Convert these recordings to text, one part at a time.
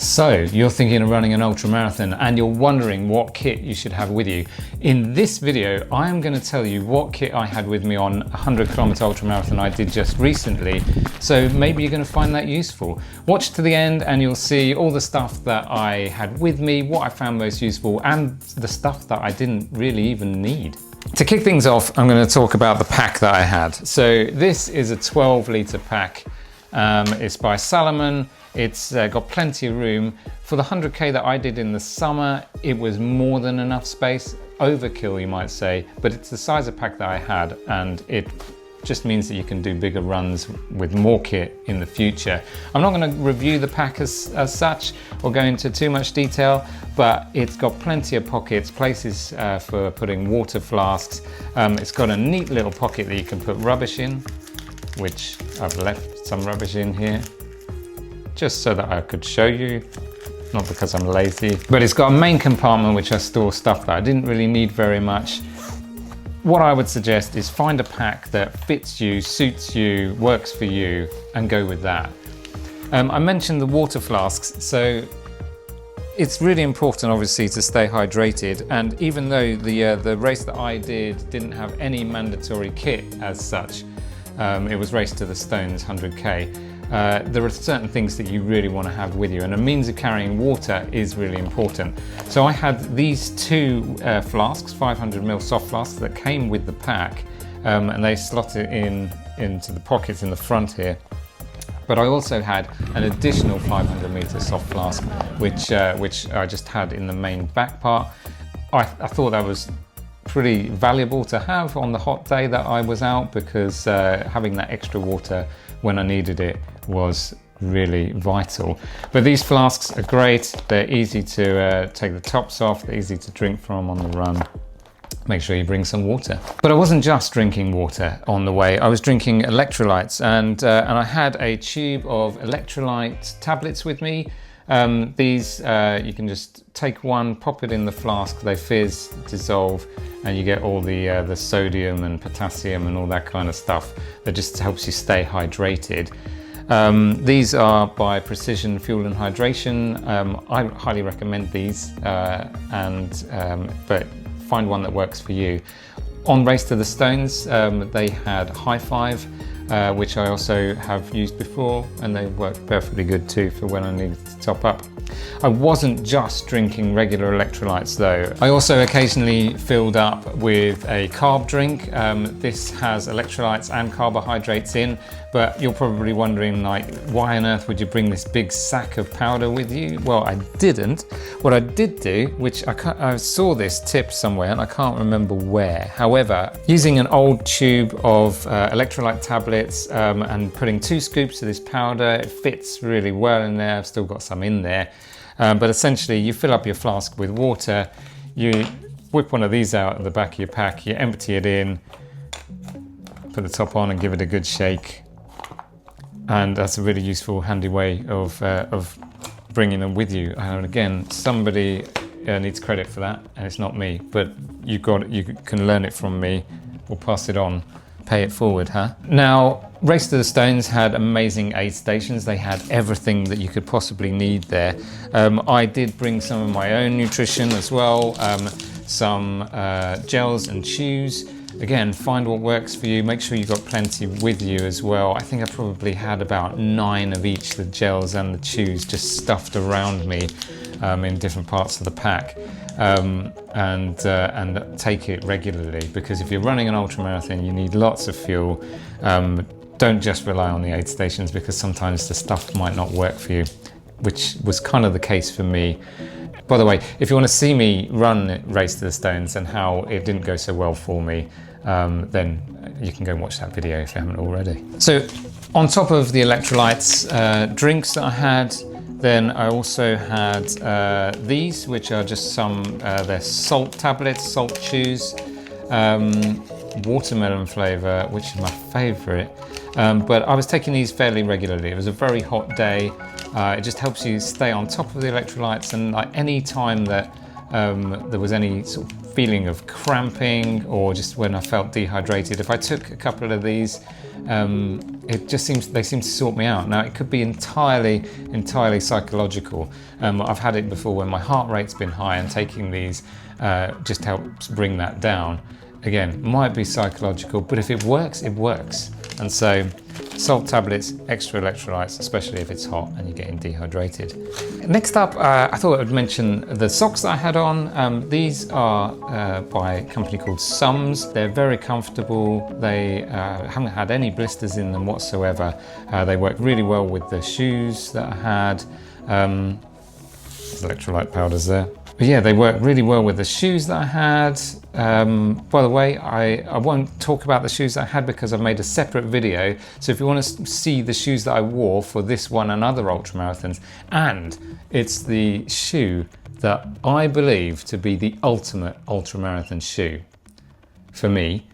So you're thinking of running an ultra marathon and you're wondering what kit you should have with you. In this video, I am going to tell you what kit I had with me on a 100-kilometer ultra marathon I did just recently. So maybe you're going to find that useful. Watch to the end and you'll see all the stuff that I had with me, what I found most useful, and the stuff that I didn't really even need. To kick things off, I'm going to talk about the pack that I had. So this is a 12-litre pack. It's by Salomon. It's got plenty of room. For the 100k that I did in the summer, it was more than enough space. Overkill, you might say, but it's the size of pack that I had, and it just means that you can do bigger runs with more kit in the future. I'm not going to review the pack as such or go into too much detail, but it's got plenty of pockets, places for putting water flasks. It's got a neat little pocket that you can put rubbish in, which I've left some rubbish in here, just so that I could show you, not because I'm lazy. But it's got a main compartment which I store stuff that I didn't really need very much. What I would suggest is find a pack that fits you, suits you, works for you, and go with that. I mentioned the water flasks, so it's really important obviously to stay hydrated, and even though the race that I did didn't have any mandatory kit as such, it was Race to the Stones 100k, there are certain things that you really want to have with you, and a means of carrying water is really important. So I had these two flasks, 500ml soft flasks that came with the pack, and they slotted into the pockets in the front here. But I also had an additional 500 soft flask, which I just had in the main back part. I thought that was pretty valuable to have on the hot day that I was out, because having that extra water when I needed it was really vital. But these flasks are great. They're easy to take the tops off, they're easy to drink from on the run. Make sure you bring some water. But I wasn't just drinking water on the way, I was drinking electrolytes, and I had a tube of electrolyte tablets with me. These you can just take one, pop it in the flask, they fizz, dissolve, and you get all the sodium and potassium and all that kind of stuff that just helps you stay hydrated. These are by Precision Fuel and Hydration. I highly recommend these, but find one that works for you. On Race to the Stones, they had High Five, which I also have used before, and they work perfectly good too for when I needed to top up. I wasn't just drinking regular electrolytes though. I also occasionally filled up with a carb drink. This has electrolytes and carbohydrates in, but you're probably wondering, like, why on earth would you bring this big sack of powder with you? Well, I didn't. What I did do, which I saw this tip somewhere and I can't remember where. However, using an old tube of electrolyte tablets and putting 2 scoops of this powder, it fits really well in there. I've still got some in there. But essentially you fill up your flask with water, you whip one of these out of the back of your pack, you empty it in, put the top on and give it a good shake. And that's a really useful, handy way of bringing them with you. And again, somebody needs credit for that, and it's not me, but you can learn it from me or pass it on. Pay it forward, huh? Now, Race to the Stones had amazing aid stations. They had everything that you could possibly need there. I did bring some of my own nutrition as well, some gels and chews. Again, find what works for you. Make sure you've got plenty with you as well. I think I probably had about 9 of each, the gels and the chews, just stuffed around me in different parts of the pack. And take it regularly, because if you're running an ultra marathon, you need lots of fuel. Don't just rely on the aid stations, because sometimes the stuff might not work for you, which was kind of the case for me. By the way, if you want to see me run Race to the Stones and how it didn't go so well for me, then you can go and watch that video if you haven't already. So on top of the electrolytes drinks that I had, then I also had these, which are just they're salt tablets, salt chews, watermelon flavor, which is my favorite. But I was taking these fairly regularly. It was a very hot day. It just helps you stay on top of the electrolytes, and like any time that there was any sort of feeling of cramping or just when I felt dehydrated. If I took a couple of these, they seem to sort me out. Now it could be entirely psychological. I've had it before when my heart rate's been high, and taking these just helps bring that down. Again, might be psychological, but if it works, it works. And so salt tablets, extra electrolytes, especially if it's hot and you're getting dehydrated. Next up, I thought I would mention the socks that I had on. These are by a company called Sums. They're very comfortable. They haven't had any blisters in them whatsoever. They work really well with the shoes that I had. There's electrolyte powders there. But yeah, they work really well with the shoes that I had. By the way, I won't talk about the shoes that I had because I've made a separate video. So if you want to see the shoes that I wore for this one and other ultramarathons, and it's the shoe that I believe to be the ultimate ultramarathon shoe for me,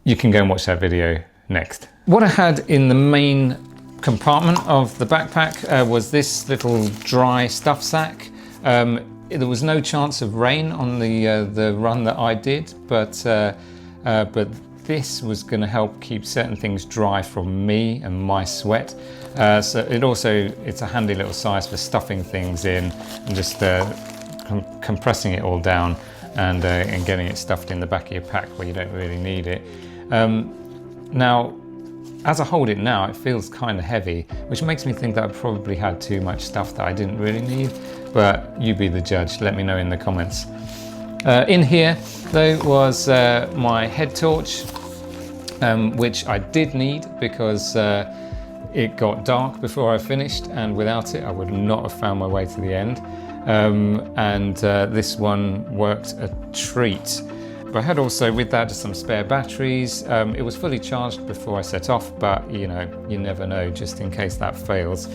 you can go and watch that video next. What I had in the main compartment of the backpack was this little dry stuff sack. There was no chance of rain on the run that I did, but this was going to help keep certain things dry from me and my sweat. So it's a handy little size for stuffing things in and just compressing it all down and getting it stuffed in the back of your pack where you don't really need it. Now, as I hold it now, it feels kind of heavy, which makes me think that I probably had too much stuff that I didn't really need, but you be the judge. Let me know in the comments. In here, though, was my head torch, which I did need because it got dark before I finished, and without it, I would not have found my way to the end. This one worked a treat. But I had also with that just some spare batteries. It was fully charged before I set off, but you know, you never know, just in case that fails.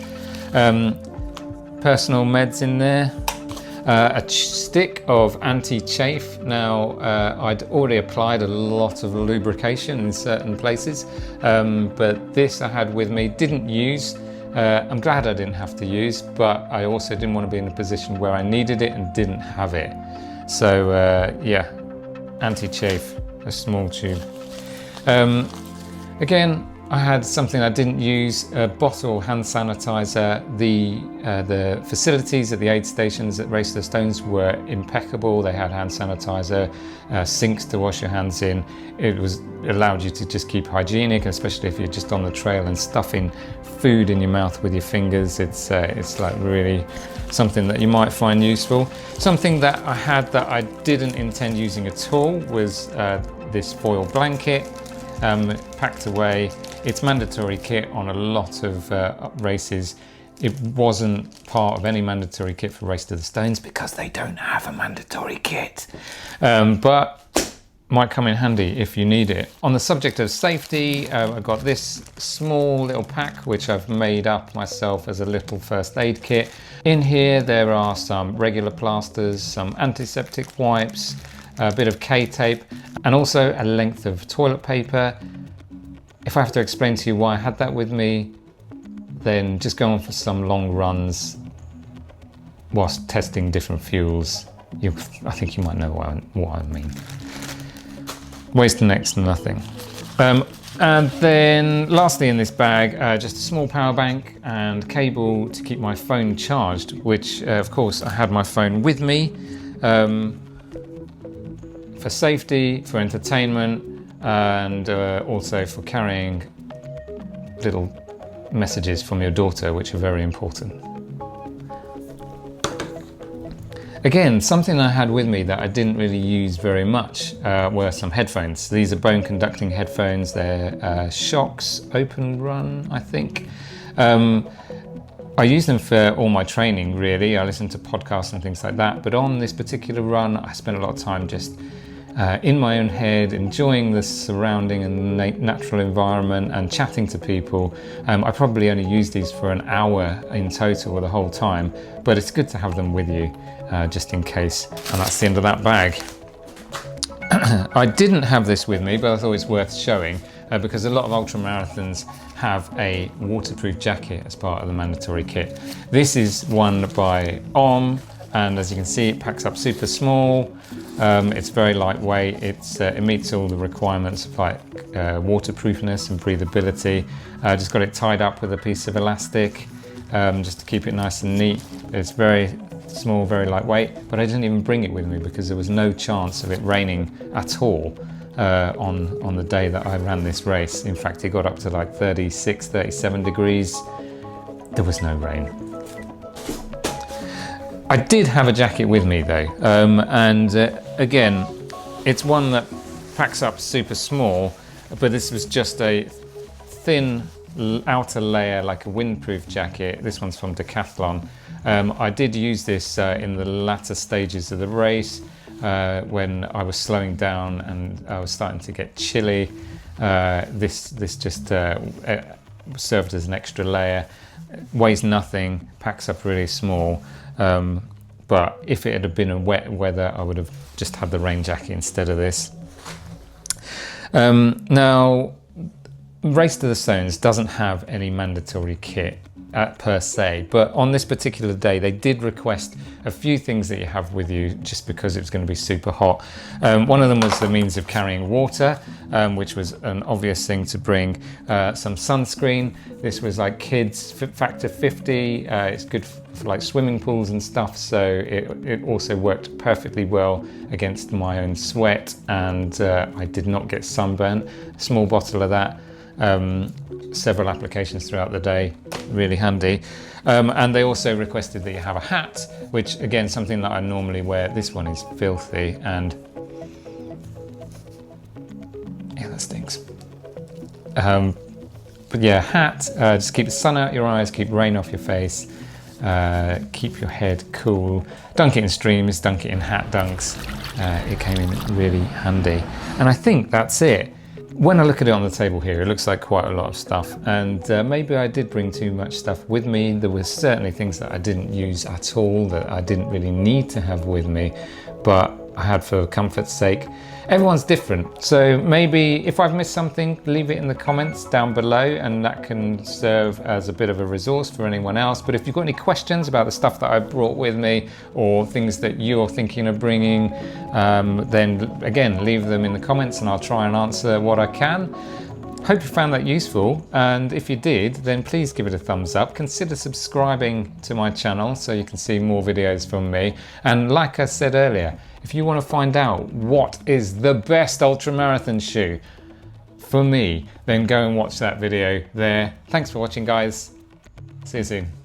Personal meds in there. A stick of anti-chafe. Now, I'd already applied a lot of lubrication in certain places, but this I had with me, didn't use. I'm glad I didn't have to use, but I also didn't want to be in a position where I needed it and didn't have it. So yeah. Anti-chafe, a small tube. Again, I had something I didn't use, a bottle hand sanitizer. The facilities at the aid stations at Race to the Stones were impeccable. They had hand sanitizer, sinks to wash your hands in. It allowed you to just keep hygienic, especially if you're just on the trail and stuffing food in your mouth with your fingers. It's like really something that you might find useful. Something that I had that I didn't intend using at all was this foil blanket, packed away. It's mandatory kit on a lot of races. It wasn't part of any mandatory kit for Race to the Stones because they don't have a mandatory kit, but might come in handy if you need it. On the subject of safety, I've got this small little pack which I've made up myself as a little first aid kit. In here there are some regular plasters, some antiseptic wipes, a bit of K-tape, and also a length of toilet paper. If I have to explain to you why I had that with me, then just go on for some long runs whilst testing different fuels. I think you might know what I mean. Waste next to nothing. And then lastly in this bag, just a small power bank and cable to keep my phone charged, which of course I had my phone with me for safety, for entertainment, and also for carrying little messages from your daughter, which are very important. Again, something I had with me that I didn't really use very much were some headphones. These are bone conducting headphones. They're Shokz Open Run, I think. I use them for all my training, really. I listen to podcasts and things like that. But on this particular run, I spent a lot of time just in my own head, enjoying the surrounding and natural environment and chatting to people. I probably only used these for an hour in total the whole time, but it's good to have them with you just in case. And that's the end of that bag. I didn't have this with me, but I thought it's worth showing because a lot of ultramarathons have a waterproof jacket as part of the mandatory kit. This is one by Om. and as you can see, it packs up super small. It's very lightweight. It meets all the requirements of like waterproofness and breathability. Just got it tied up with a piece of elastic just to keep it nice and neat. It's very small, very lightweight, but I didn't even bring it with me because there was no chance of it raining at all on the day that I ran this race. In fact, it got up to like 36, 37 degrees. There was no rain. I did have a jacket with me though, and again, it's one that packs up super small, but this was just a thin outer layer, like a windproof jacket. This one's from Decathlon. I did use this in the latter stages of the race when I was slowing down and I was starting to get chilly. This just served as an extra layer. Weighs nothing, packs up really small. But if it had been a wet weather, I would have just had the rain jacket instead of this. Now, Race to the Stones doesn't have any mandatory kit per se, but on this particular day they did request a few things that you have with you just because it was going to be super hot. One of them was the means of carrying water, which was an obvious thing to bring. Some sunscreen. This was like kids factor 50. It's good for like swimming pools and stuff, so it also worked perfectly well against my own sweat, and I did not get sunburn. A small bottle of that. Several applications throughout the day, really handy. And they also requested that you have a hat, which again, something that I normally wear. This one is filthy and yeah, that stinks. But yeah, hat, just keep the sun out your eyes, keep rain off your face, keep your head cool. Dunk it in streams, dunk it in hat dunks. It came in really handy. And I think that's it. When I look at it on the table here, it looks like quite a lot of stuff, and maybe I did bring too much stuff with me. There was certainly things that I didn't use at all, that I didn't really need to have with me, but I had for comfort's sake. Everyone's different, so maybe if I've missed something, leave it in the comments down below, and that can serve as a bit of a resource for anyone else. But if you've got any questions about the stuff that I brought with me, or things that you're thinking of bringing, then again, leave them in the comments and I'll try and answer what I can. Hope you found that useful, and if you did, then please give it a thumbs up. Consider subscribing to my channel so you can see more videos from me. And like I said earlier, if you want to find out what is the best ultramarathon shoe for me, then go and watch that video there. Thanks for watching, guys. See you soon.